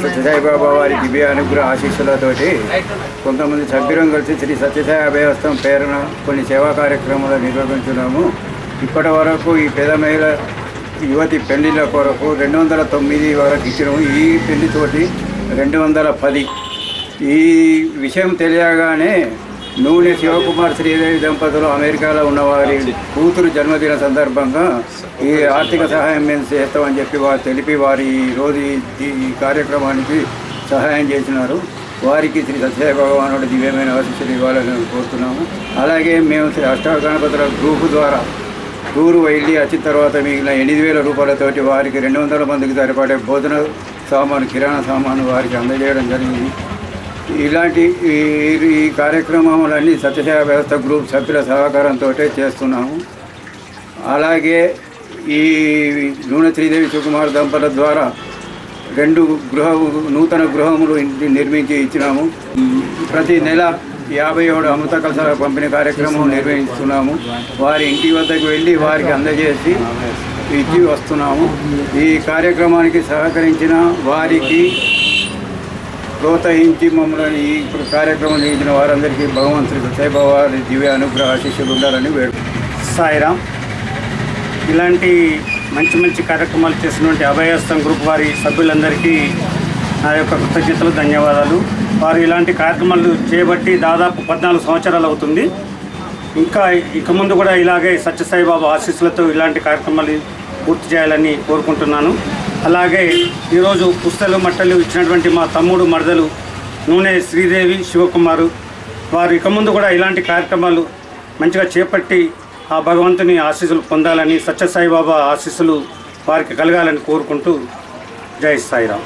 సత్యసాయిబాబా వారి దివ్య అనుగ్రహ ఆశీస్సులతోటి కొంతమంది సభ్యులం కలిసి శ్రీ సత్యసాయి అభయహస్తం పేరున కొన్ని సేవా కార్యక్రమాలు నిర్వహించున్నాము. ఇప్పటి వరకు ఈ పేద మహిళ యువతి పెళ్లిళ్ళ కొరకు 209 వరకు ఇచ్చినాము. ఈ పెళ్లితోటి 210. ఈ విషయం తెలియగానే నూనె శివకుమార్ శ్రీదేవి దంపతులు అమెరికాలో ఉన్నవారి కూతురు జన్మదిన సందర్భంగా ఈ ఆర్థిక సహాయం మేము చేస్తామని చెప్పి వారు తెలిపి వారి రోజు ఈ కార్యక్రమానికి సహాయం చేసినారు. వారికి శ్రీ సత్యసాయి భగవానుడు దివ్యమైన ఆశీస్సులు ఇవ్వాలని కోరుతున్నాము. అలాగే మేము శ్రీ అష్టాగణపతుల గ్రూపు ద్వారా టూరు వెళ్ళి వచ్చిన తర్వాత మిగిలిన 8,000 రూపాయలతోటి వారికి 200 మందికి సరిపడే భోజన సామాను, కిరాణా సామాను వారికి అందజేయడం జరిగింది. ఇలాంటి ఈ కార్యక్రమాలన్నీ సత్యసాయి వ్యవస్థ గ్రూప్ సభ్యుల సహకారంతో చేస్తున్నాము. అలాగే ఈ నూనె శ్రీదేవి శివకుమార్ దంపతుల ద్వారా 2 నూతన గృహములు నిర్మించి ఇచ్చినాము. ప్రతి నెల 57 అమృత కలశాల పంపిణీ కార్యక్రమం నిర్వహిస్తున్నాము. వారి ఇంటి వద్దకు వెళ్ళి వారికి అందజేసి ఇచ్చి వస్తున్నాము. ఈ కార్యక్రమానికి సహకరించిన వారికి ప్రోత్సహించి మమ్మల్ని ఈ కార్యక్రమం నిర్వహించిన వారందరికీ భగవంతుడి సత్యసాయిబాబా వారి దివ్య అనుగ్రహ ఆశీస్సులు ఉండాలని సాయిరామ్. ఇలాంటి మంచి మంచి కార్యక్రమాలు చేసినటువంటి అభయహస్తం గ్రూప్ వారి సభ్యులందరికీ నా యొక్క కృతజ్ఞతలు, ధన్యవాదాలు. వారు ఇలాంటి కార్యక్రమాలు చేయబట్టి దాదాపు 14 సంవత్సరాలు అవుతుంది. ఇక ముందు కూడా ఇలాగే సత్యసాయిబాబా ఆశీస్సులతో ఇలాంటి కార్యక్రమాలు పూర్తి చేయాలని కోరుకుంటున్నాను. అలాగే ఈరోజు పుస్తలు మట్టలు ఇచ్చినటువంటి మా తమ్ముడు మరదలు నూనె శ్రీదేవి శివకుమారు వారు ఇక ముందు కూడా ఇలాంటి కార్యక్రమాలు మంచిగా చేపట్టి ఆ భగవంతుని ఆశీస్సులు పొందాలని, సత్యసాయిబాబా ఆశీస్సులు వారికి కలగాలని కోరుకుంటూ జై సాయిరామ్.